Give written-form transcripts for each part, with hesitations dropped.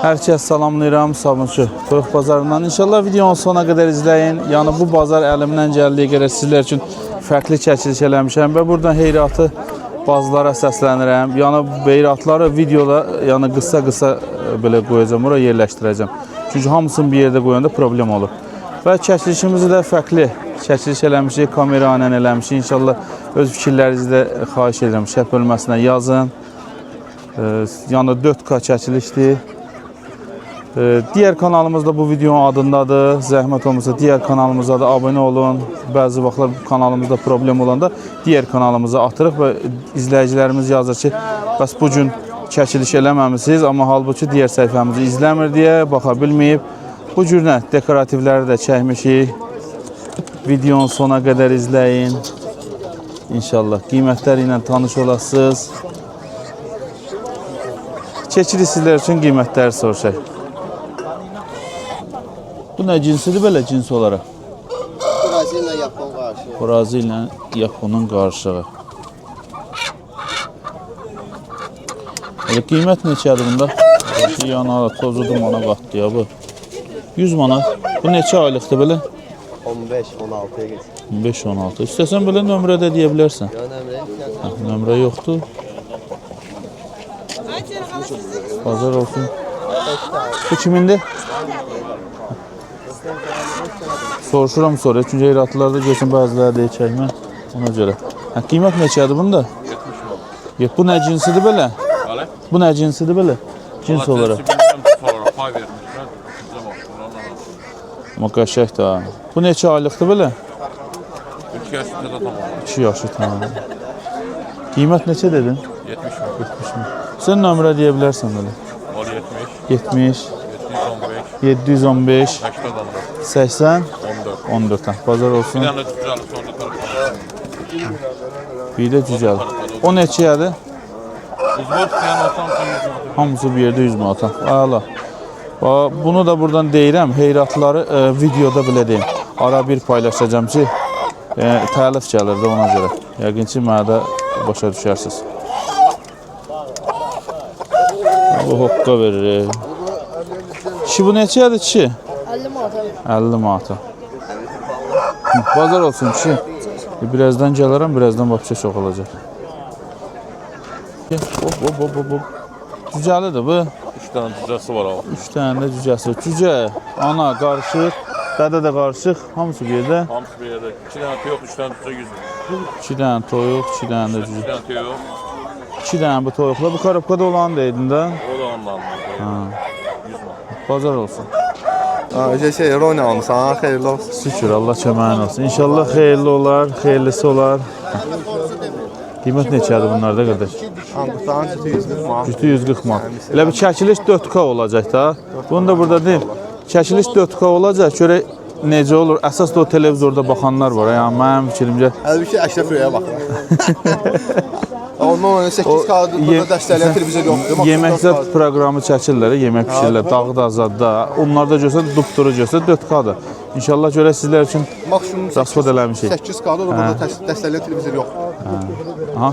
Herkes salamlayıram, sabunçu. Toyuq bazarından. İnşallah videonun sona qədər izləyin. Yəni bu bazar əlimdən gəldiyi qədər sizlər üçün fərqli çəkiliş eləmişəm və buradan heyratı bazılara səslənirəm. Yəni heyratları videoda yəni qısa belə qoyacağam, ora yerləşdirəcəm. Çünki hamısını bir yerdə qoyanda problem olur. Və çəkilişimizi də fərqli çəkiliş eləmişik, kamera ilə eləmişik. İnşallah öz fikirlərinizi də xahiş edirəm, şərh bölməsinə yazın. Yəni 4K çəkilişdir. Diğer kanalımızda bu videonun adındadır. Zəhmət olmasa diğer kanalımıza da abone olun. Bəzi vaxtlar kanalımızda problem olanda diğer kanalımıza atırıq və izləyicilərimiz yazır ki, bəs bu gün çəkiliş eləməmisiniz, amma halbuki diğer səhifəmizi izləmir deyə baxa bilməyib. Bu cürlə dekorativləri də çəkmişik. Videonun sona qədər izləyin. İnşallah qiymətləri ilə tanış olasınız. Çəkiliş sizlər üçün qiymətləri soruşaq. Bu ne cinsidir böyle cins olarak? Brazil ile Yapon karşı. Brazil ile Yaponun qarşığı. Qiymət neçədir bunda? Yana tozudur ona qatdı ya bu. 100 manat. Bu neçə aylıqdır belə? 15-16'ya geçsin. 15-16. İstəsən belə nömrə də deyə bilərsən. Nömrə yoxdur. Pazar olsun. Bu kimindir? Soruşuram sonra. Çünki heyratlarda görsən bəziləri deyir çəkmə. Ona görə. Qiymət neçədir bunda? 70 manat. Bu nə cinsidir belə? Bu nə cinsidir belə? Cins olarak. Amma qəşəkdir ha. Bu neçə aylıqdır belə? 2 yaşı tamam. Qiymət neçə dedin? 70 manat. Sən nömrə deyə bilərsən belə? 70 715 80 14. Bazar olsun. Bir də cücəli. O neçəyədir? Hamısı bir yerdə 100 manata. Əla. Bunu da buradan deyirəm. Heyratları videoda belə deyim. Ara bir paylaşacağım ki, təlif gəlir də ona görə. Yəqin ki, mənə də başa düşərsiniz. Bu hoqqa verir. Kişi bu neçədir kişi? 50 manata. 50 manata. Bazar olsun kişi. Birazdan gələrəm, birazdan vəbçə çox olacaq. Hop. Cücəlidir bu. 3 tane cücəsi var abi. 3 tane də cücəsi. Cücə, ana, qarışıq, dədə də qarışıq. Hamısı bir yerdə. Hamısı bir yerdə. 2 tane toyuq, 3 tane cücə 100 manat. 2 tane toyuq, 2 tane də 2 cücə. tane toyuq. 2 tane bu toyuqla. Bu karabkada olan deydin də. O da ondan. 100 manat. Bazar olsun. Roni almışsan, xeyirli olsun. Şükür, Allah köməyin olsun. İnşallah xeyirli olar, xeyirlisi olar. Qiymət neçədir bunlarda qardaş? Anqutların cütü 140 manat. Cütü 140 manat. Elə bir çəkiliş 4K olacaq da. Bunu da burada deyim. Çəkiliş 4K olacaq. Görə necə olur? Əsas da o televizorda baxanlar var. Yəni mənim fikrimcə. Əlbəttə Əşrəf Röyə baxır. Ondan 8K burada dəstəkləyən televizor yoxdur. Yeməkzad proqramı çəkirlər, yemək pişirirlər. Dağı da azadda. Onlarda görsən dupduru görsən 4K-dır. İnşallah görə sizlər üçün maksimum rasxod eləmişik. 8K-da burada dəstəkləyən televizor yoxdur. Aha.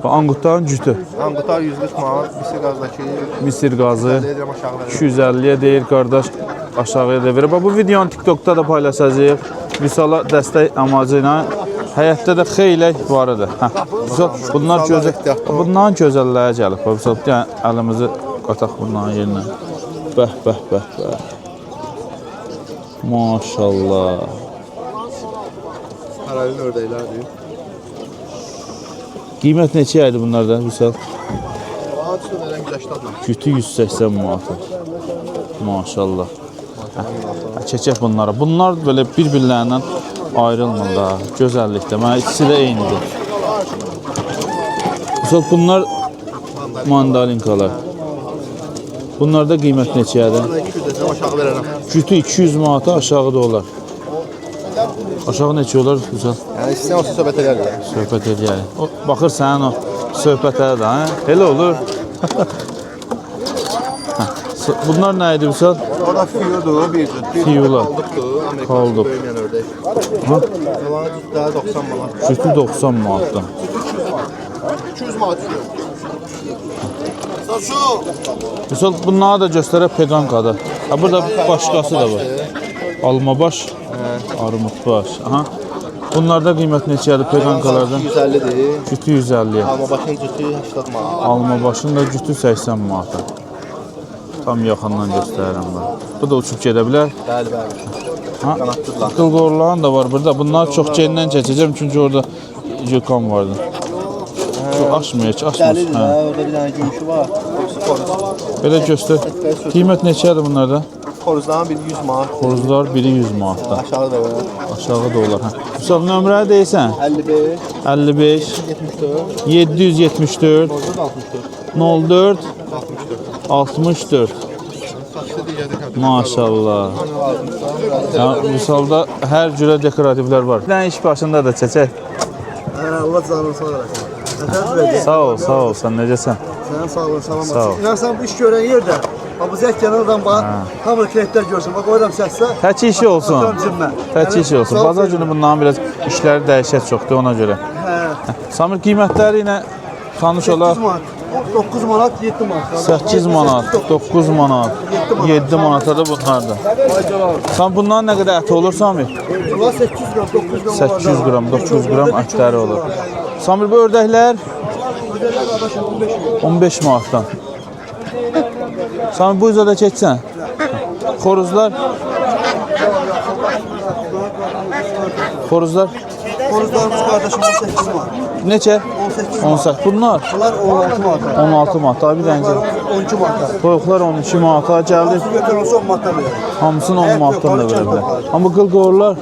Bu anqutların cütü. Anqutar 140 manat, Misir qazdakı Misir qazı deyirəm aşağıda. 250'ye deyir qardaş, aşağıya da verir. Bu videonu TikTok'da da paylaşacağıq. Vüsala dəstək amacı ilə. Həyətdə də xeylək var idi. Bunların gözəlliyə gəlib. Yəni əlimizi qataq bunların yerinə. Bəh. Maşallah. Paralel ördəklərdir. Qiymət neçə idi bunlarda Vüsal? Ağaçda verən güləşdadla. Cütü 180 manat. Maşallah. Çəkək bunlara. Bunlar böyle bir-birlərindən ayrılmırlar. Gözəllikdə. Mənə ikisi də eynidir. Vüsal bunlar mandalinkalar. Bunlarda qiymət neçədir? 200 aşağı verərəm. Cütü 200 manata aşağıda olar. Aşağı neçə olar Vüsal? Yəni istəyən olsa söhbət edərik. Söhbət edərik. Baxır sənin o söhbətə də, hə? Elə olur. Bunlar nə idi Vüsal? Orada fiyudur, bir cüt. Fiyula. Kaldıqdır, Kaldıq. böyüyən ördək. Yalanı cütləri 90 manat. Cütü 90 manatdan. 200 manat. Vüsal bunları da göstərək Peqankada. Ha burada başqası da var. Almabaş, armudbaş. Aha. Bunlarda qiymət neçədir Peqankalardan? 150-dir. Cütü 150-yə. Amma başın cütü 80 manat. Almabaşın da cütü 80 manata. Tam yaxından göstərirəm ben. Bu da uçub gedə bilər. Bəli, bəli. Ha, Qanadlıdırlar. qılqorların da var burada. Bunlar çox gendən keçəcəm çünki orada yıkan vardı. Çox açmıyor, heç açmır. Dəlidir də, orada bir dənə gümüşü var. Belə göstər. Qiymət neçədir bunlarda? Xoruzların biri 100 manat. Xoruzlar biri 100 manatda. Aşağı da var. Aşağı da olar. Vüsal nömrəni deyirsən? 55, 55 74, 774 64, 04 64. Maşallah. Ya, Vüsalda hər cürə dekorativlər var. Bir dənə iş başında da çəkək. Allah canını sağ olasın. Sağ ol, sağ ol. Sən necəsən? Sen sağ ol, salam Sağ ol. olsun. İnansan bu iş gören yerde, bu zek kenardan bak, hamur kiretler görsün. Bak oradan sesle. Təki işi olsun. Atıyorum cibime. Təki işi olsun. Sağ ol, Bazar günü bundan biraz işləri dəhşət çoxdur ona görə. He. Samir qiymətləri ilə tanış 8 olar. manat, 9 manat, 7 manat. 8 manat, 9 manat, 7 manata da bunlardır. Sən bundan nə qədər əti olur Samir? Bunlar 800 gram, 900 gram. 800 qram, 900 qram ətləri olur. Samir bu ördəklər 15 manatdan. Samir bu üzədə keçsən. Xoruzlar. Xoruzlar Horuzlarımız kardeşim 18 manat. neçə? 18 manat. 18. Bunlar Bunlar 16 manat. 16 manat. Abi dəncə. 12 manat. Toyuqlar 12 manata gəldi. Su götür olsa 10 manat verir. Hamısını 10 manatdan da verə bilər. Amma qılqorlar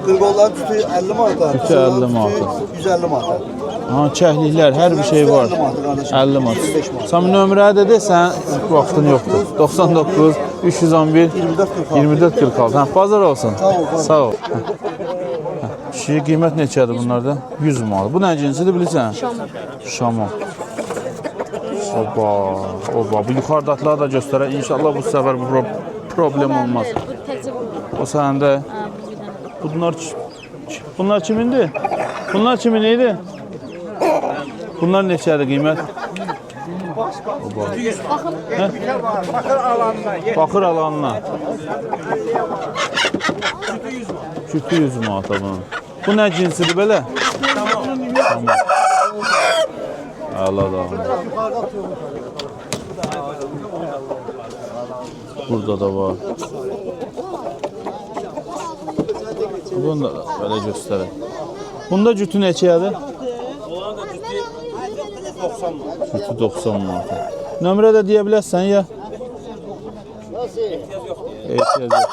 Kırgollar tütü 50 manat. Tütü 50 manat. 150 manat. ha, kəhliklər, hər bir şey var. 50 manat. Sən nömrə də sən vaxtın yoxdur. 99 311 24 46. Hə, bazar olsun. Sağ ol. Şiyə qiymət neçədir bunlarda? 100 manat. Bu nə cinsidir bilirsən? Şamon. Oba, oba. Bu yuxarıdakıları da göstərək. İnşallah bu səfər bu problem olmaz. O səndə. Bunlar kimindir? Bunlar kimin idi? Bunlar neçədir qiymət? Baxır alanına. Cütü 100 manata bunun. Bu nə cinsidir belə? Tamam. Allah da. Burada da var. Bunu da belə göstərək. Bunda cütü neçədir? Cütü 90 manat. Nömrə də deyə bilərsən ya? Ehtiyac yox.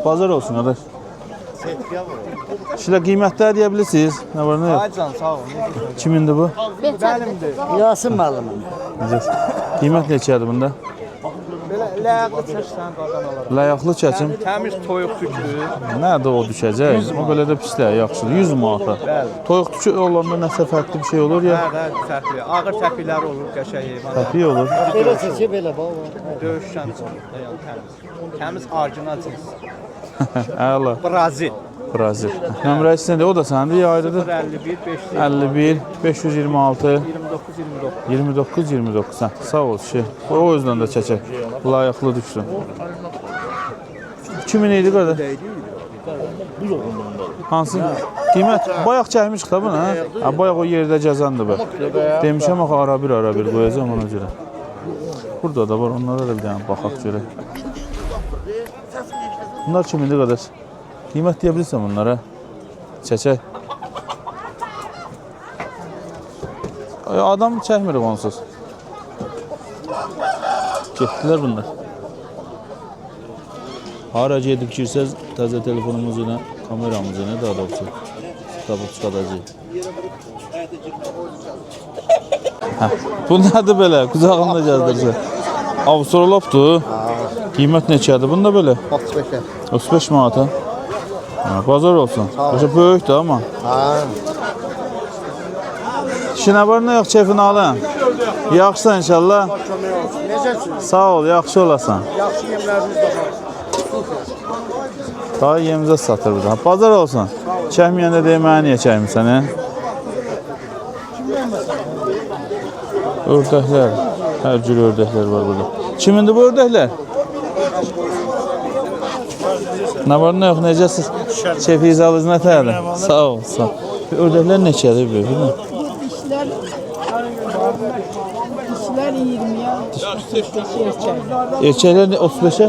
Bazar olsun qardaş. Şilə qiymətlər deyə bilirsiniz? Nə var, nə yox? Can sağ ol. Kimindir bu? Yasin müəllimim. Necəsə? Qiymət neçədir bunda? Belə ləyaqlı çəksən qadan olar. Layaqlı çəkim. Təmiz toyuq tükü. Nədə o düşəcək? O belə də pislər, yaxşıdır. 100 manata. Toyuq tükü olanda nəsə fərqli bir şey olur ya? Fərqli. Ağır təpiklər olur, qəşəng heyvan. Təpi olur. Belə seçib belə bax. Döyüşən təmiz. Təmiz orijinal cins. Əla. Brazil. Brazil. Nömrə istəndə o da səndə ya ayrıdır. 51 500 51 526 29 29. Hə, sağ ol şey. O özdən də çəkək. Layıqlı düşsün. Kimin idi qardaş? Hansı? Qiymət bayaq çəkmişik da bunu, hə? Hə, bayaq o yerdə gəzəndir bə. Demişəm axı ara bir qoyacağam ona görə. Burada da var, onlara da bir dənə baxaq görək. Bunlar kimindir qardaş? Qiymət deyə bilirsən bunlara? Çəkək. Adam çəkmirik onsuz. Getdilər bunlar. Hara gedib girsəz, təzə telefonumuz ilə, kameramız ilə daha doğrusu tapıb çıxadacaq. Bu nədir belə? Qucağında gəzdirsə. Avstralopdur. Qiymət neçədir bunda belə? 35 manata. Bazar olsun. Başa böyükdür amma. İşinə var nə yox, keyfini alın. Yaxşısan inşallah. Sağ ol, yaxşı olasan. Yaxşı yemlərimiz də var. Daha yemizə satır burada. Bazar olsun. Çəkməyəndə deyək mənə niyə çəkmirsən, hə? Ördəklər. Hər cür ördəklər var burada. Kimindir bu ördəklər? Nə var, nə yox, necəsiz? Keyfiniz alınız nətərdir? Sağ ol, sağ ol. Ördəklər neçədir bu? İşler 20'ye, 35'e erkek. Erkəklər 35-ə?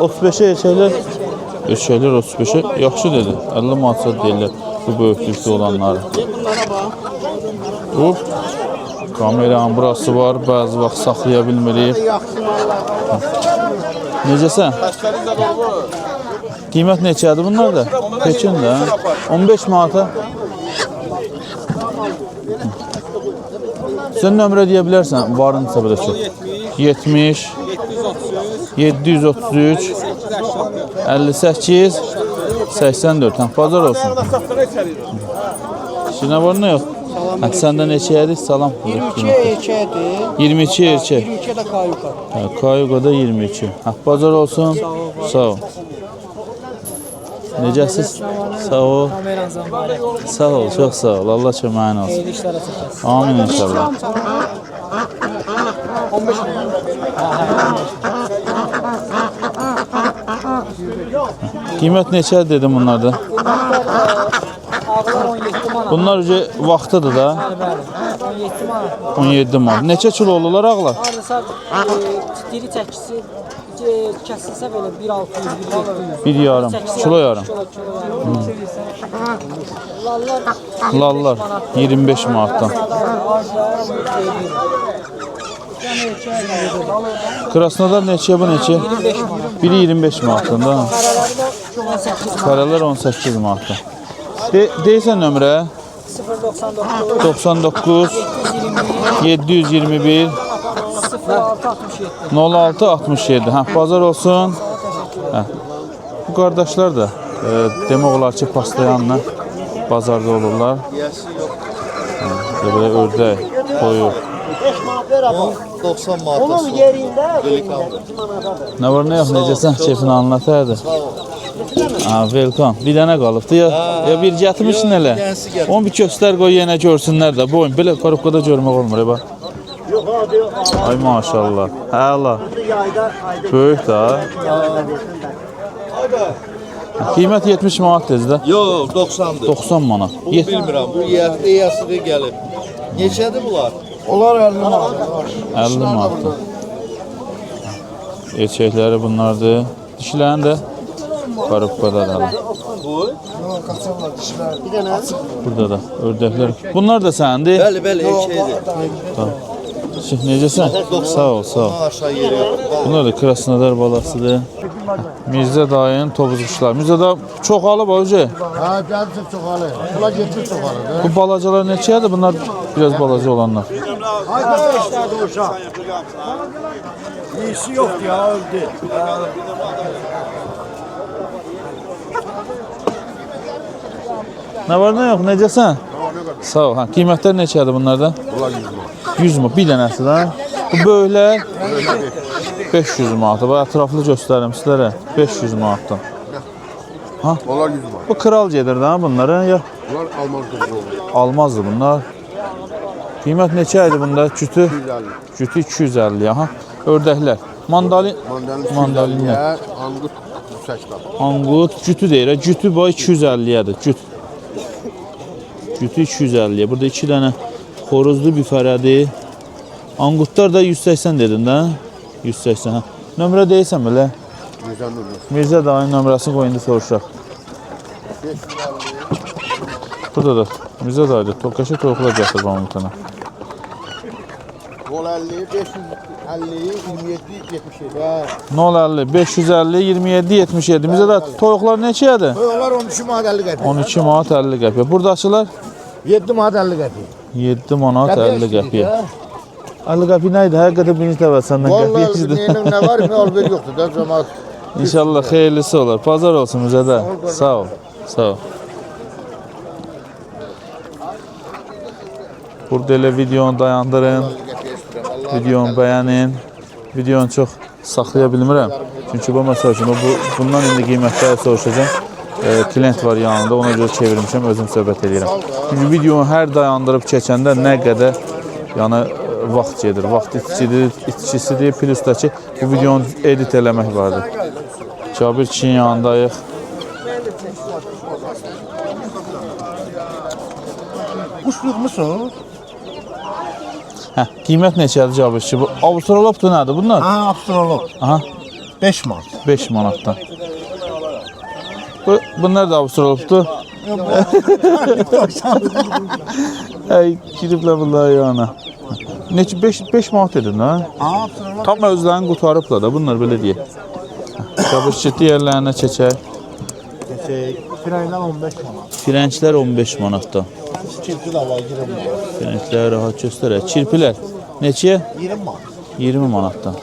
35-ə erkəklər? Erkəklər 35-ə. Yaxşı dedi. 50 manat deyirlər bu böyüklükdə olanları. Hop. Kameranın burası var. Bəzi vaxt saxlaya bilmirik. Necəsən? Qiymət neçədir bunlar da? Pekin də. 15 manata. Sən nömrə deyə bilərsən, varınsa belə çox. 70 733 58 84. Bazar olsun. Şuna var nə yox? Səndən neçəyədir? Salam. 22 erkekdir. 22 erkək. 22 de kayuka. Kayuqada 22. Bazar olsun. Sağ ol. Necəsiz? Sağ ol. Kameranızdan var. Sağ ol, çox sağ ol. Allah köməyin olsun. Hayırlı işler açıkçası. Amin inşallah. 15 milyon. Qiymət neçədir dedim bunlarda? Ağlar 17 manat. Bunlar ücə vaxtıdır da. Bəli, 17 manat. 17 manat. Neçə kilo olurlar ağlar? Hardasa diri çəkisi kəsilsə belə 1.600, 1.700. Bir yarım. Kilo yarım. Lallar Lallar 25 manatdan. Krasnodar neçəyə bu neçə? 25 manat. Biri 25 manatdan da. Karaları da 18 manat. Karalar 18 manatdan. Deyirsən nömrə? 099 99 721 0667. 0667. Bazar olsun. Bu qardaşlar da demək olar ki, pastayanla bazarda olurlar. Belə ördək, toyuq. 90 manat. Onun yerində Nə var, nə yox, necəsən? Şefini anlat, hədir. Welcome. Bir dənə qalıbdı ya. Ya bir gətirmişsin elə. Onu bir göstər qoy, yenə görsünlər də. Boyun belə korobkada görmək olmur, bax. Ay maşallah. Həla. Böyük da. Qiymət 70 manat dedi də. Yox, 90-dır. 90 manat. Bilmirəm, bu yiyəsidir gəlib. Neçədir bunlar? onlar 50 manat. 50 manat. Erkəkləri bunlardır. Dişlərini də korobkada da. Bir dənə Burada da ördəklər. Bunlar da səndir. Bəli, bəli, erkəkdir. Necəsən? Sağ ol, sağ ol. Aşağı yeri yox. Bunlar da Krasnodar balasıdır. Mirzə dayının tovuz quşlar. Mirzə da çox alıb hoca. ha gəldi çoxalı. Bunlar getdi çoxalı. Bu balacalar neçədir? Bunlar biraz balaca olanlar. Hayda işlədi uşaq. İyisi yoxdur ya, öldü. Nə var, nə yox? Necəsən? Sağ ol. Qiymətlər neçədir bunlarda? 100 manat. Bir dənəsi də. Bu böyüklər 500 manat. Bax ətraflı göstərim sizlərə. 500 manatdan. Onlar 100 manat. Bu kral gedir də bunlara. Ya Bunlar almaz olur. almazdı bunlar. Qiymət neçə idi bunda? Cütü 150. cütü 250. Aha. Ördəklər. Mandalinlər. Mandalinlər, anqut 180. Anqut cütü deyir. Cütü boy 250-yədir. Cüt. Cütü 250-yə. Burada 2 dənə xoruzlu bir fərədi. Anqutlar da 180 dedin də. 180. Ha. Nömrə deyirsən belə. Mirzə dayının nömrəsini qoy indi soruşaq. Burada da Mirzə dayıdır. Tokaşı toyuqlar gətir bana bir tane. Vol 50, 550, 27, 77. 050 550 27 77. Mirzə dayı toyuqlar neçədir? Onlar 12 manat 50 qəpik. 12 manat 50 qəpiyə. Buradakılar 7 manat 50 qəpik. 7 manat 50 qəpiyə. 50 qəpi nə idi? Həqiqətən birinci dəfə səndən qəpiyə Vallahi eşitdim. neyinin nə var, nə alver yoxdur da cəmaat. İnşallah xeyirlisi olur. Pazar olsun Mirzə dayı. Sağ ol. Sağ ol. Burada elə videonu dayandırın. Videonu bəyənin. Videonu çox saxlaya bilmirəm. Çünki bu məsəl üçün bundan indi qiymətləri soruşacağım. Klient var yanında, ona görə çevirmişəm, özüm söhbət edirəm. Çünki videonu hər dayandırıb keçəndə nə qədər yəni vaxt gedir. Vaxt itkisidir, plus da ki bu videonu edit eləmək vardır. Cabir kişinin yanındayıq. Kuş yığmışsın? Qiymət neçədir Cabir kişi? Bu Avustralopdur nədir bunlar? Ha, Astrolog. Aha, 5 manat. 5 manatdan. Bunlar da Avustralopdur. Ay, gidiblər bunlar yana. Neçə 5 manat dedin ha? Ha, Astrolog. Tam özlərini qurtarıblar da bunlar belə deyək. Cabir kişi digərlərinə keçək. Firaylar 15 manat. Firənglər 15 manatdan. Çirki de var 20 manat. Firəngləri rahat göstərək. Çirpilər neçəyə? 20 manat. 20 manatdan.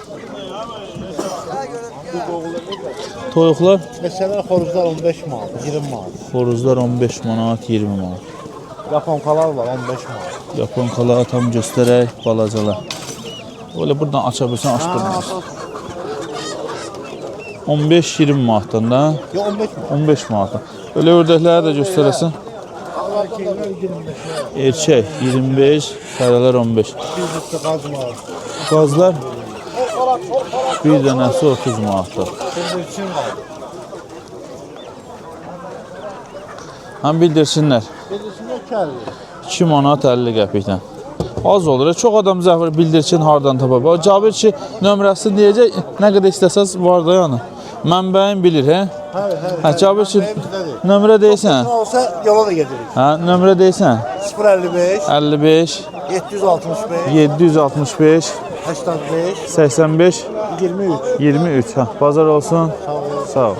Toyuqlar? Mesela xoruzlar 15 manat, 20 manat. Xoruzlar 15 manat, 20 manat. Yaponkalar var 15 manat. Yaponkaları tam göstərək, balacalar. Öyle buradan aça bilsən, aç durmaz. 15-20 manatdan da. Ya 15 manat. 15 manatdan. Öyle ördəkləri də göstərəsin. Erkək 25, fərələr 15. Bizdə qaz var. Qazlar bir dənəsi 30 manatdır. Bildirçin var. Həm bildirsinlər. Bildirçində kəlli. 2 manat 50 qəpikdən. Az olur. Çox adam zəfər bildirçin hardan tapa bilər. Cabir ki, nömrəsini deyəcək, nə qədər istəsəz var da yəni. Mənbəyin bilir, hə? Hə, Cabir ki, nömrə deyirsən. Olsa yola da gedirik. Hə, nömrə deyirsən. 055 55 765 765 85 85 23. 23. Hə, bazar olsun. Sağ ol.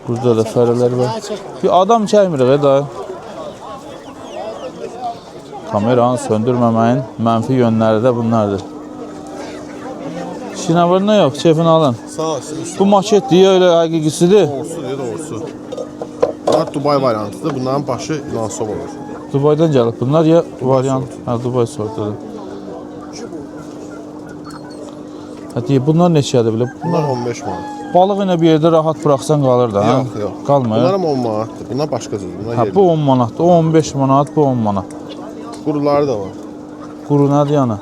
Burada da fərələr var. Bir adam çəkmirik, dayı. Kameranı söndürməməyin mənfi yönləri də bunlardır. Şinavarına yox, keyfini alın. Sağ ol. Bu maket deyə öyle həqiqisidir. Doğrusu. Bunlar Dubai variantıdır. Bunların başı nasıl olur? Dubaydan gəlib bunlar ya variant. Hə, Dubay sortları. Hə, deyə bunlar neçədir belə? Bunlar 15 manat. Balıq ilə bir yerdə rahat buraxsan qalır da, hə? Yox. Qalmır. Bunlar 10 manatdır. Bunlar başqa cür. Bunlar Hə, yerli. bu 10 manatdır. O 15 manat, bu 10 manat. Quruları da var. Quru nədir yəni?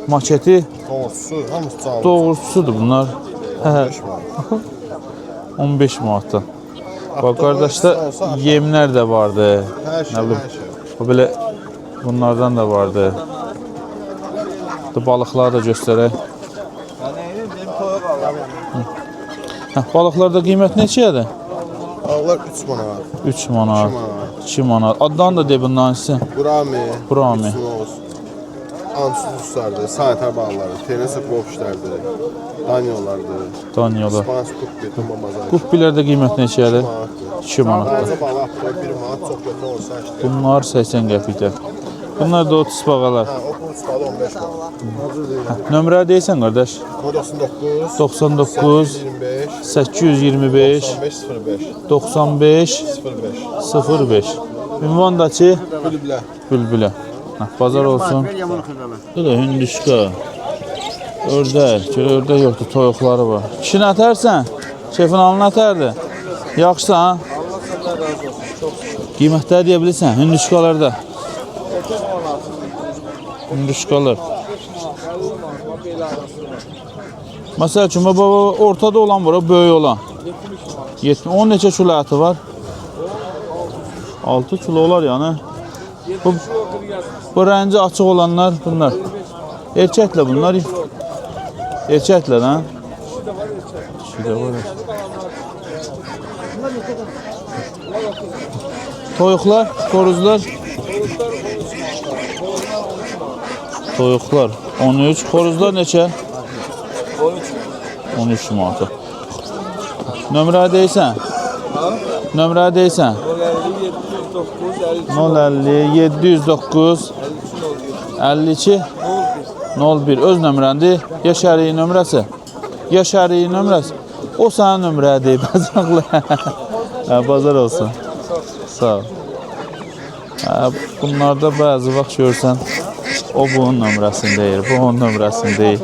Maketi Doğrusu, hamısı canlı. doğrusudur bunlar. Hə, 15 manat. 15 manatdan. Bax qardaşda yemlər də vardı. Hər şey, Nə bilim, hər şey. o belə bunlardan da vardı. Bu balıqları da göstərək. Hə, balıqlarda qiymət neçədir? Ağlar 3 manat. 3 manat, 2 manat. 2 manat. Addan da de bundan sizin. Brami. Brami. Antisuslardır, sanitar bağları, tenis bobşlərdir, danyolardır, Danyolar. spans kuppi, tumamazar. Quppilərdə qiymət neçədir? 2 manatdır. Balaca balaq 1 manat, çox götür olsa işte. Bunlar 80 qəpikdə. Bunlar da 30 bağalar. Ha, o kuru spalı 15 manat. Nömrə deyirsən qardaş? 99 99 825 825 95 05 95 05 05. Ünvandakı Kulüblər. bülbülə. Hə, bazar olsun. Bu da hündüşka. Ördək. Görə ördək yoxdur, toyuqları var. Kişi nətərsən? Şefin alın nətərdir? Yaxşısan, ha? Qiymətləri deyə bilirsən, hündüşkalarda. Hündüşkalar. Məsəl üçün, baba, ortada olan var, böyük olan. 70. Onun neçə kilo əti var? 6 kilo olar yəni. Bu rənci açıq olanlar bunlar. Erkəklə bunlar. Erkəklə, hə? Kişi də var. Toyuqlar, xoruzlar. Toyuqlar 13, xoruzlar neçə? 13 manat. Nömrə deyirsən? Nömrə deyirsən? 050 709 52 01. Öz nömrəndir. Ya şəriyi nömrəsi? Ya şəriyi nömrəsi? O sənin nömrədir. Bazarlı. Bazar olsun. Sağ ol. Bunlarda bəzi vaxt görsən, o bunun nömrəsini deyir, bu onun nömrəsini deyir.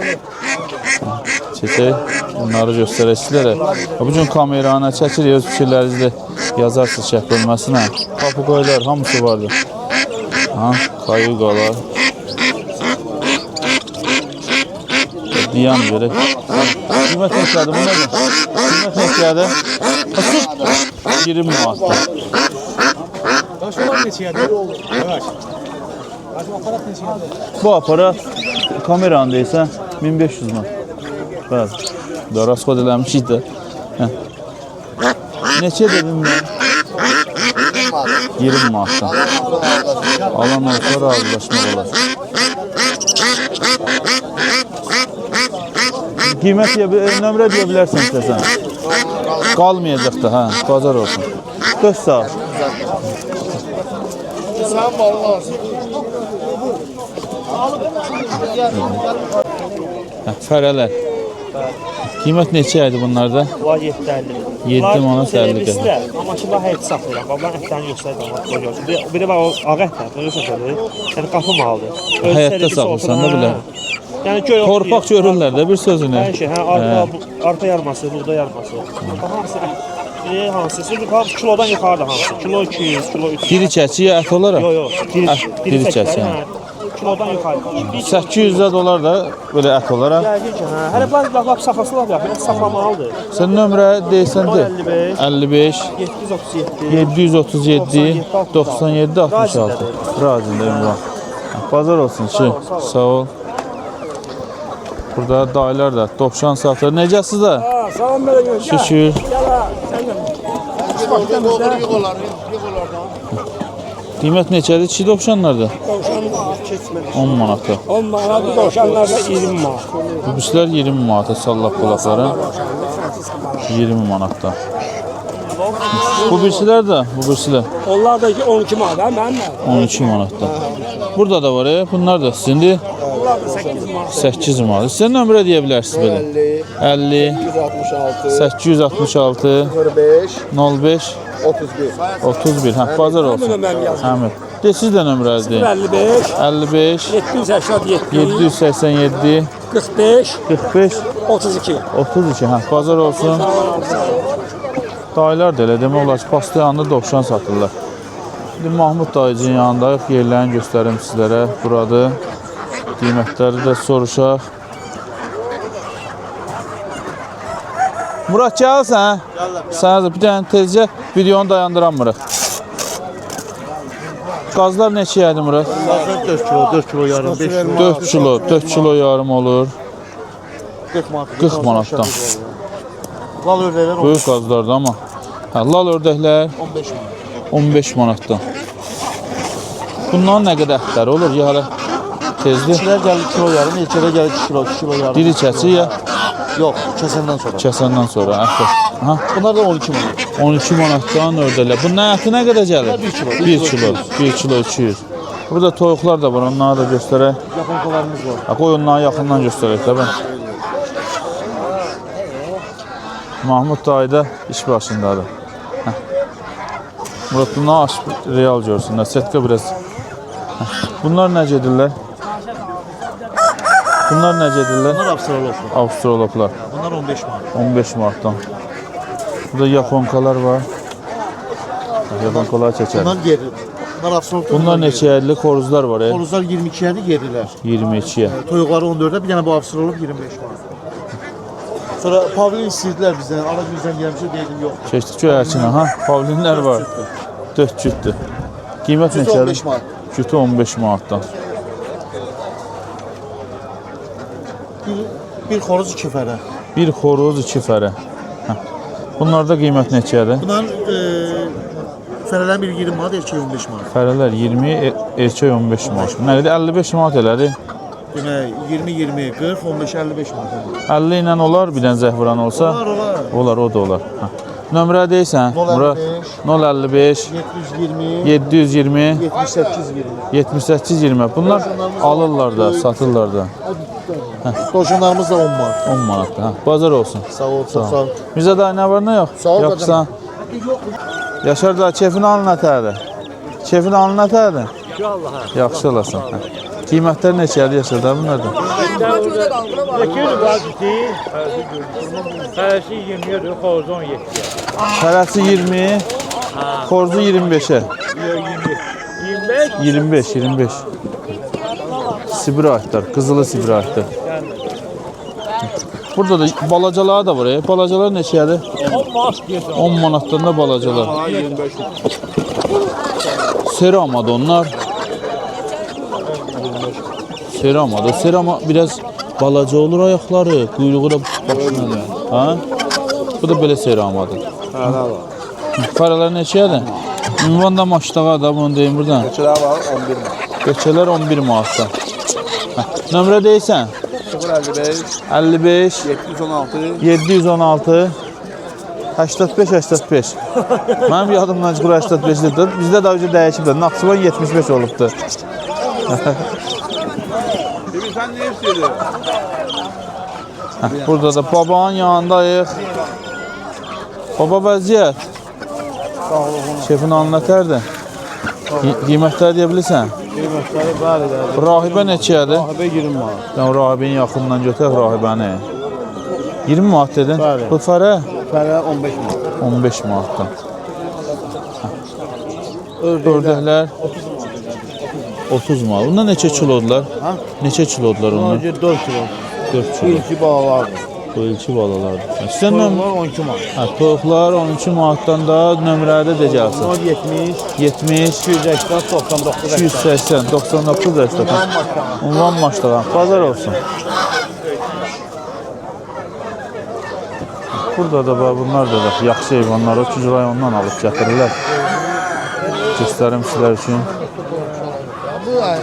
Çəkək, bunları göstərək sizlərə. Bu gün kamerana çəkir, öz fikirlərinizdə yazarsınız şərt olmasına. Papuqaylar hamısı vardır. Ha, kayuqalar. Diyan görək. Qiymət neçədir bunlar? Qiymət neçədir? 20 manatdır. Başlamak neçədir? Evet. Başlamak aparat neçədir? Bu aparat kameranı deyirsən 1500 manat. Bəli. Da rasxod eləmişik də. Hə. Neçə dedim mən? 20 manatdan. Alan olsa razılaşmaq olar. Qiymət nömrə deyə bilərsən istəsən. Qalmayacaq da, hə, bazar olsun. 4 saat. Sen vallahi. Hə, fərələr. Qiymət neçə idi bunlarda? Var 7.50. 7 manat 50 qəpik. Amma ki, daha et saxlayıram. Babam etlərini göstərdim. Bir də var o ağ ətlər, bunu göstərdim. Yəni qapı malıdır. Həyətdə saxlasan da belə. Yəni göy otu. Torpaq görürlər də bir sözünü. Hər şey, hə, arpa yarması, buğda yarması. Hamısı hansı? Hamısı kilodan yuxarıda hamısı. Kilo 200, kilo 300. Diri çəki ya ət olaraq? Yox, Diri çəki. Kilodan yuxarı. 800 dolar da belə ət olaraq. Yəqin ki, hə. Hələ bax saxlasılar ya, biraz saxlamalıdır. Sən nömrə deyirsən de. 55 737 737 97 66. Razıyım Ünvan. Bazar olsun ki. Sağ ol. Burada dayılar da dovşan satır. Necəsiz də? Salam belə görək. Şükür. Qiymət neçədir? Çiğ dovşanlardır? 10 manatda. 10 manat, dovşanlarda 20 manat. Bu birilər 20 manata sallaq qulaqları. 20 manatda. Bu birilər də, bu birilər Onlar da 12 manat, hə, mənim. 12 manatda. Burada da var, bunlar da sizindir. Onlar da 8 manat. 8 manat. Sizə nömrə deyə bilərsiniz belə. 50 866 05 31. Hə, bazar olsun. Həmin. De siz də nömrənizi deyin. 55 55 787 787 45 45 32. 32. Hə, bazar olsun. Dayılar da elə demək olar ki, pastı yanında dovşan satırlar. İndi Mahmud dayıcının yanındayıq. Yerlərini göstərim sizlərə. Buradır. Qiymətləri də soruşaq. Murat gəlsən? Sənə də bir dənə tezcə videonu dayandıramırıq. Qazlar neçə idi Murat? 4 kilo yarım, 5 kilo. 4 kilo yarım olur. 40 manat. 40 manatdan. Lal ördəklər Böyük qazlardır amma. Hə, lal ördəklər 15 manat. 15 manatdan. Bundan nə qədər ətləri olur? Ya hələ tezdir. İçilər gəlir kilo yarım, ilçədə gəlir 2 kilo, 2 kilo yarım. Diri çəsi ya Yox, kəsəndən sonra. kəsəndən sonra ətlər. Aha, Bunlar da 12 manat. 12 manatdan ördəklər. Bundan əti nə qədər gəlir? 1 kilo. 1 kilo, 1 kilo 200. Burada toyuqlar da var, onları da göstərək. Yaponkalarımız var. Ha, qoy onları yaxından göstərək də ben. Mahmud dayı da iş başındadır. Hə. Murat bunları aç real görsünlər. Setka biraz. Hə. Bunlar nə gedirlər? Bunlar nə gedirlər? Bunlar Avstraloplar. Avstraloplar. Bunlar 15 manat. 15 manatdan. Burada yaponkalar var. Yaponkalar çəkər. Bunlar geri. Bunlar Avstraloplar. Bunlar neçə koruzlar var? Horuzlar 22'yədir, gerilər. 22'ye. Toyuqları 14'ə, bir dənə bu Avstralop 25 manat. Sonra pavlin istədilər bizdən, ala bizdən gəlmişə deyildim yox. Keçdik göyərçinə, ha? Pavlinlər var. 4 cütdür. Qiymət Cütü neçədir? 15 manat. Cütü 15 manatdan. Bir xoruz 2 fərə. Bir xoruz, 2 fərə. Hə. Bunlarda qiymət neçədir? Bunların fərələrin biri 20 manat, erkək 15 manat. Fərələr 20, erkək 15 manat. Nədir? 55 manat elədi. Demək 20, 40, 15, 55 manat. 50 ilə olar, bir dənə zəhviran olsa? Olar. Olar, o da olar. Hə. Nömrə deyirsən? 055 720 78 20. Bunlar alırlar da, satırlar da. Dovşanlarımız da 10 manat. 10 manatdır. Hə. Bazar olsun. Sağ ol, çox sağ ol. Mirzə dayı nə var, nə yox? Sağ ol, Yoxsa? Yaşar da keyfini alın nətədir? Keyfini alın nətədir? Yaxşı olasın. Hə. Qiymətlər neçədir Yaşar da bunlardan? Fərəsi 20-yə, xoruzu 17-yə. Fərəsi 20, xorzu 25-ə. 25 25. Sibir ayıqlar, qızılı sibir ayıqlar. Burada da balacalar da var. Balacalar neçədir? 10 manatdan da balacalar. Seramadı onlar. Seramadı. Serama biraz balaca olur ayaqları, quyruğu da başına. Ha? Bu da belə seramadı. Paralar neçədir? Ünvan da maçdağa da bunu deyim buradan. Keçilər var 11 manat. Keçələr 11 manatdan. Nömrə deyirsən? 055 55 716 716 85. Mənim yadımdan çıxır 85-dir. Bizdə də öncə dəyişibdir. Naxçıvan 75 olubdur. Sən nə istəyirdin? Burada da babanın yanındayıq. Baba vəziyyət. Şefin anlatərdi. Qiymətləri deyə bilirsən? Qiymətləri bəli də. Rahibə neçədir? Rahibə 20 manat. Yəni rahibənin yaxından götürək rahibəni. 20 manat dedin? Bəli. Bu fərə? Fərə 15 manat. 15 manatdan. Ördəklər 30 manat. Bunlar neçə kilodurlar? Ha? Neçə kilodurlar onlar? 4 kilo. 4 kilo. İlki balalardır. Bu ilki balalardır. Sizdən nömrə? Toyuqlar 12 manat. Hə, toyuqlar 12 manatdan da nömrədə deyəcəksən. 70, 70 280, 99, 280 99 80. Ünvan maçdağa. Bazar olsun. Burada da bax bunlar da yaxşı heyvanlar, 300 rayondan alıb gətirirlər. Göstərim sizlər üçün.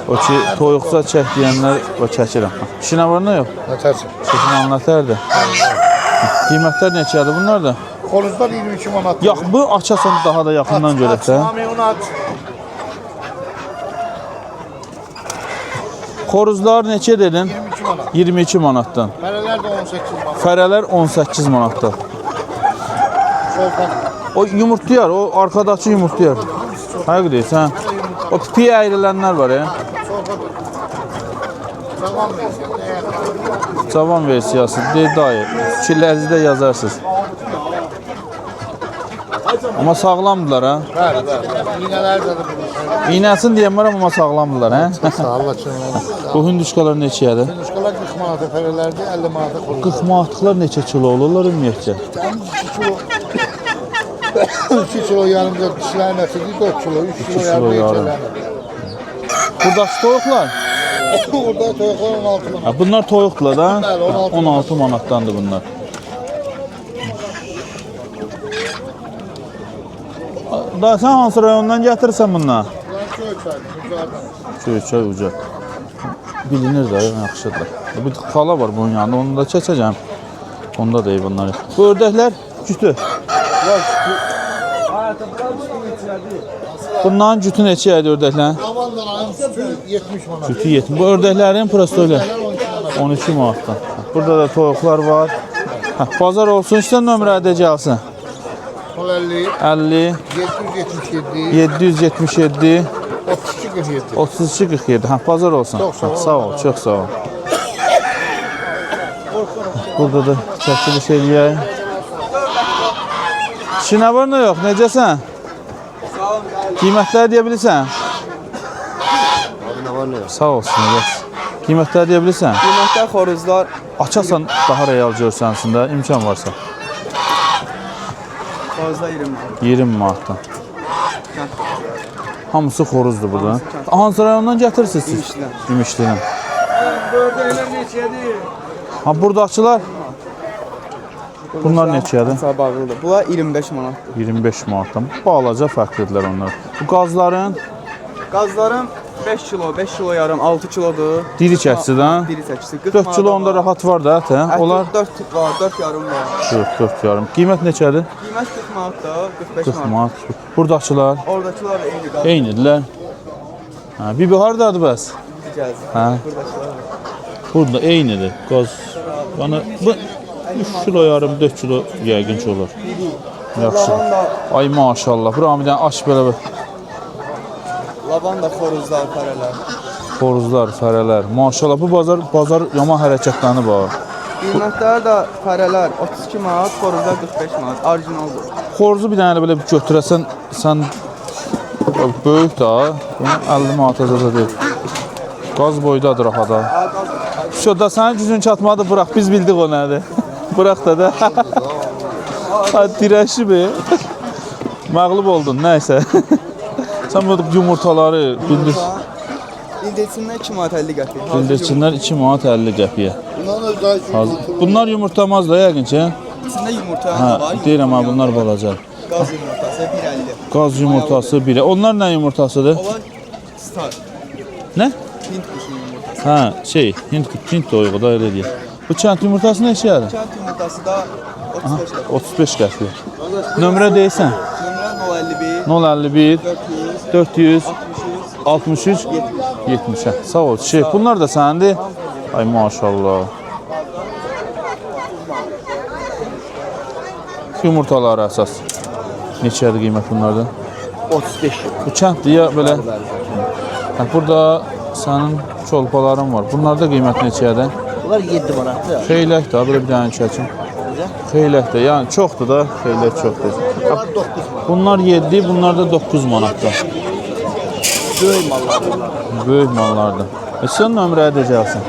O ki, toyuqsa çək deyənlər o çəkirəm. İşinə var nə yox? Nətərsin? Şefin anlatərdi. Qiymətlər neçədir bunlar da? Xoruzlar 22 manat. Yox, bu açasan daha da yaxından görək də. Onu aç. Xoruzlar neçə dedin? 22 manat. 22 manatdan. Fərələr də 18 manat. Fərələr 18 manatdan. Soltan. O yumurtlayar, o arkadakı yumurtlayar. Həqiq deyirsən? O pipi əyrilənlər var ya. Tamam versin. Cavan versiyası. Deyil dayı. Fikirlərinizi də yazarsınız. Amma sağlamdılar ha. Bəli, bəli. İğnələr də burada. İynəsin deyən var amma sağlamdılar ha. Sağ ol, açın. Bu hündüşkalar neçədir? Quşqalar 40 manata, fərələrdə 50 manata xoruz. 40 manatlıqlar neçə kilo olurlar ümumiyyətcə? 2 kilo yanımda dişlərin ətidir, 4 kilo, 3 kilo yarım yarım. yetələr. Buradakı toyuqlar? Orada toyuqlar 16 manat. Ha, bunlar toyuqlar da. Bəli, 16 manatdandır bunlar. Da sən hansı rayondan gətirirsən bunlar? Köyçay uca. Bilinir də, yaxşıdır. Bir xala var bunun yanında, onu da keçəcəm. Onda da bunlar. Bu ördəklər cütü. Bunların cütü neçəyədir ördəklərin? Amanların sütü 70 manat. Cütü 70. Bu ördəklərin prostoyla 12 manatdan. Burada da toyuqlar var. Bazar olsun, istən nömrə edəcəksin. 50, 50 777, 777 32 47. 32 47. Bazar olsun. Çox sağ ol. Sağ ol, çox sağ ol. Burada da çəkiliş eləyək. İşinə var nə yox, necəsən? Sağ ol. Qiymətləri deyə bilirsən? Nə var nə yox? Sağ olsun, bəs. Qiymətləri deyə bilirsən? Qiymətlər xoruzlar Açasan daha real görsənsin də, imkan varsa. xoruzlar 20 manat. 20 manatdan. Hamısı xoruzdur burada. Hansı rayondan gətirirsiniz siz? Gümüşlüdən. Ördəklər neçədir? Ha, buradakılar? Bunlar neçədir? Sabahlıdır. Bunlar 25 manatdır. 25 manatdan. Balaca fərqlidirlər onlar. Bu qazların Qazlarım 5 kilo, 5 kilo yarım, 6 kilodur. diri çəkisi də. Diri çəkisi 40 4 kilo onda rahat var da, hə? Onlar 4 var, 4 yarım var. 4 yarım. Qiymət neçədir? Qiymət 40 manatdır, 45 40 manat. manat. Buradakılar Oradakılar da eyni qaz. eynidirlər. Hə, bir hardadır bəs? Gəlsin. Hə. Buradakılar da. Burada eynidir. Qaz. Bana bu 3 kilo yarım, 4 kilo yəqin ki olur. Yaxşı. Lavanda, Ay maşallah. Bura bir dənə aç belə bir lavanda xoruzlar, fərələr. xoruzlar, fərələr. Maşallah bu bazar yaman hərəkətlənib ha. Qiymətlər də fərələr 32 manat, xoruzlar 45 manat. Orijinaldır. Xoruzu bir dənə belə bir götürəsən, sən Böyük da. Bunu 50 manata da deyil. Qaz boydadır axada. Şurada sənin gücün çatmadı, bırak. Biz bildik o nədir. Bırak da da. Dirəşi be. Məğlub oldun, nəysə. Sən bu yumurtaları bildir. İndeçindən 2 manat 50 qəpik. Bildirçinlər 2 manat 50 qəpiyə. Bundan özel Bunlar yumurtamaz da yəqin ki. İçində yumurta Hə, var. deyirəm ha, bunlar balacaq. Qaz yumurtası 1.50. Qaz yumurtası biri. Onlar nə yumurtasıdır? Olan star. Nə? Hint quşu yumurtası. Hə, Hint toyuğu da elə deyək. Bu kənd yumurtası neçədir? Kənd yumurtası da 35 qəpik. 35 qəpiyə. Nömrə deyirsən? Nömrə 051 400 400 63 63 70. Sağ ol. Bunlar da səndir. Ay maşallah. Yumurtaları əsas. Neçədir qiymət bunlardan? 35. Bu kənddir ya belə. Hə, burada sənin çolpaların var. Bunlarda qiymət neçədir? Bunlar 7 manatdır. Xeylək də, belə bir dənə çəkim. Xeylək də, yəni çoxdur da, xeylək çoxdur. Bunlar 9 manat. Bunlar 7, bunlar da 9 manatda. Böyük mallar bunlar. Böyük mallardır. Sən nömrə edəcəksən.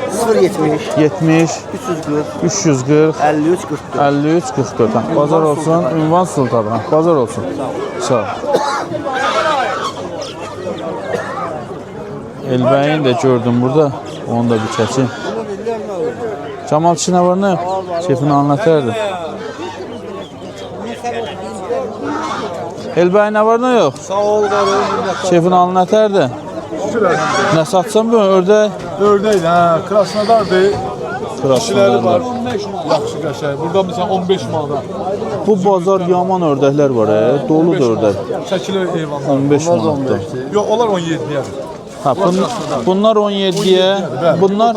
070 70 340 340 53 44. 53 44. Bazar olsun. Ünvan Sultan. Bazar olsun. Sağ ol. Elbəyin də gördüm burada. Onu da bir çəkim. Camal kişi nə var nə? Şefini anlatırdı. Elbəyin nə var nə yox? Sağ ol qardaşım. Şefini anlatırdı. Nə satsan bu ördək? Ördək, hə, Krasnodardır. Kişiləri var. Krasnodarlar. Yaxşı qəşəng. Burada məsələn 15 manata. Bu bazar yaman ördəklər var, doludur ördək. Çəkilir heyvanlar. 15 manatda. Yox, onlar 17-yə. Ha, bunlar 17'ye, bunlar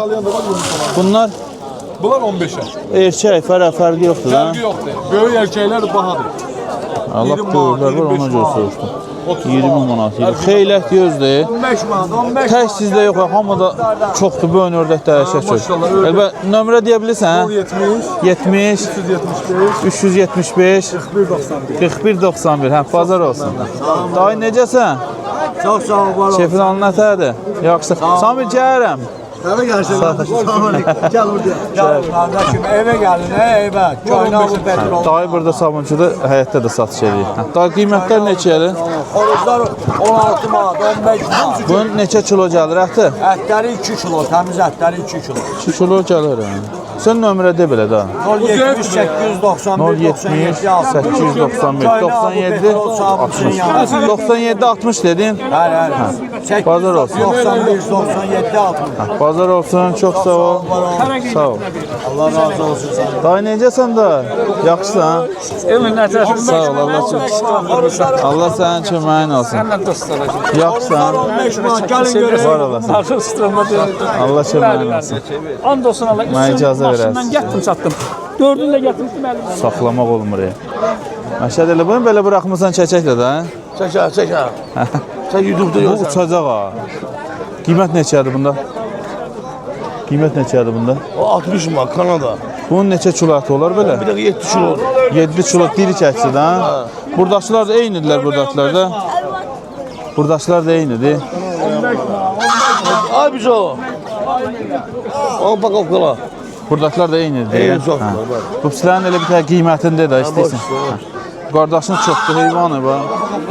Bunlar 15'ə. erkək, fərqi yoxdur da. Fərqi yoxdur. Böyük erkəklər bahadır. Allah 20 böyüklər var, ona görə soruşdum. 20 manat. Xeylək deyirdi. 15 manat, 15 Tək sizdə yox, hamıda çoxdur, böyük ördək dəyişək çox. maşallah, ördək. Əlbət, nömrə deyə bilirsən? 70, 70 375, 375 41 91. Hə, bazar olsun. Dayı necəsən? Çok sağ ol var ol. Şefin anlatırdı. Yaxşı. Samir gəlirəm. Eve gelsin. Gel buraya. Gel kardeşim eve gelin eve. Çayna bu petrol. Dayı burada sabunçuda, həyətdə də satış edir. Dayı qiymətlər neçədir? Xoruzlar 16 manat, 15 manat. Bunun neçə kilo gəlir ətə? Ətləri 2 kilo, təmiz ətləri 2 kilo. 2 kilo gəlir. Sən nömrə de belə da. 070 891 070 97 891 97 97 60 dedin. Bəli. Bazar olsun. 91 97 60. Bazar olsun. Çox sağ ol. Sağ ol. Allah razı olsun senden. Dayı necəsən da? Yaxşısan? Emin nəticəsində Sağ ol. Allah sənin köməyin olsun. səndən dost olacaq. Yaxşısan? 15 manat gəlin görün. Var olasın. Artıq sıtırma deyil. Allah köməyin olsun. And olsun Allah. Mənə icazə verərsən. Maşından getdim çatdım. Dördünü də gətirmişdim əlimdən. Saxlamaq olmur. Məşəd elə bunu belə buraxmısan çəkəklə də. Çek. Sen YouTube'da Bu yoksan. uçacaq ha. Qiymət neçədir bunda? Qiymət neçədir bunda? O 60 manat Kanada. Bunun neçə kilo əti olar belə? Bir de 7 kilo. 7 kilo diri çəksin ha. Buradakılar da eynidirlər buradakilar da. Buradakılar da eynidir. Ay bize o. O bak okula. Buradakılar da eynidir. Eyni çox. Bu pislərin elə bir tə qiymətində də istəyirsən. Qardaşın çoxdur, heyvanı var.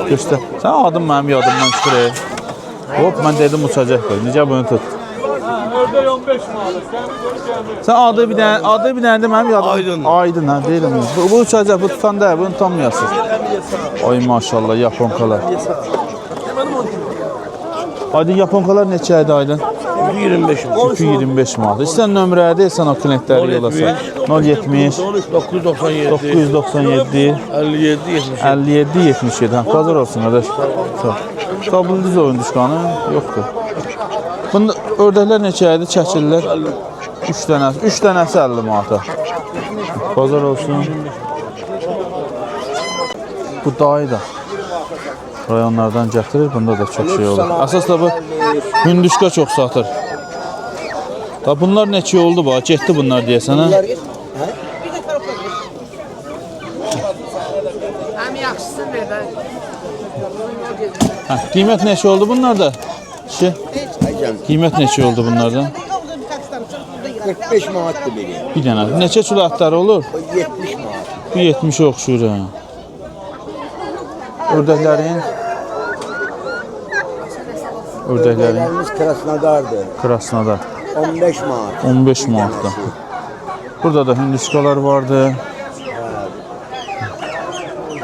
Göstər. Sən adın mənim yadımdan çıxır. Hop, mən dedim uçacaq qoy. Necə bunu tut? Ördək 15 manat. Sən adı bir dənə də mənim yadım. Aydın. Aydın, hə, deyirəm. Bu uçacaq, bu tutan da, bunu tanımıyasınız. Ay maşallah, yaponkalar. Aydın, yaponkalar neçəydi Aydın? 25 manat. 25 manat. İstən nömrədir, sən o klientləri yollasan. 070 997 997 57 70. 57 77. Hə, bazar olsun qardaş. Sağ ol. Qabul düz oyun düşkanı yoxdur. Bunda ördəklər neçəydi? Çəkirlər. 3 dənəsi 50 manata. Bazar olsun. Bu dayı da rayonlardan gətirir. Bunda da çox şey olur. Əsas da bu hündüşka çox satır. Da bunlar neçə oldu bax? Getdi bunlar deyəsən ha? Həm yaxşısın belə. Qiymət neçə oldu bunlarda? Kişi, qiymət neçə oldu bunlardan? 45 manatdır biri. Bir dənə. Neçə kilo ətləri olur? 70 manat. Bir 70 oxşuyur ha. Ördəklərin Ördəklərimiz Krasnodar'dır. Krasnodar 15 manat. 15 manatda. Burada da hündüşkalar vardı.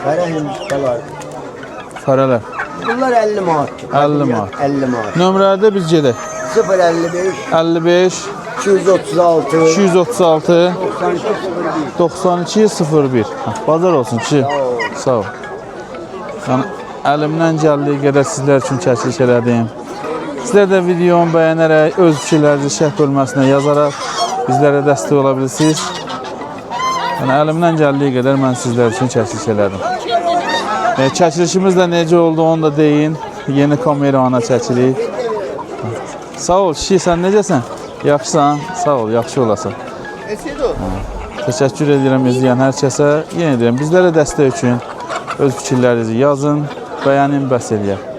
Kara hindikalar. Fərələr. Bunlar 50 manatdır. 50 manat. 50 manat. Nömrədə biz gedək. 055 55 236 236 92 01. 9201. Bazar olsun ki. Sağ ol. Yəni əlimdən gəldiyi qədər sizlər üçün çəkiliş elədim. Sizlər də videomu bəyənərək öz fikirlərinizi şərh bölməsinə yazaraq bizlərə dəstək ola bilirsiniz. Yəni əlimdən gəldiyi qədər mən sizlər üçün çəkiliş elədim. Çəkilişimiz də necə oldu onu da deyin. Yeni kamera ana çəkilik. Sağ ol kişi, sən necəsən? Yaxşısan? Sağ ol, yaxşı olasan. Təşəkkür edirəm izləyən hər kəsə. Yenə deyirəm, bizlərə dəstək üçün öz fikirlərinizi yazın, bəyənin, bəs eləyək.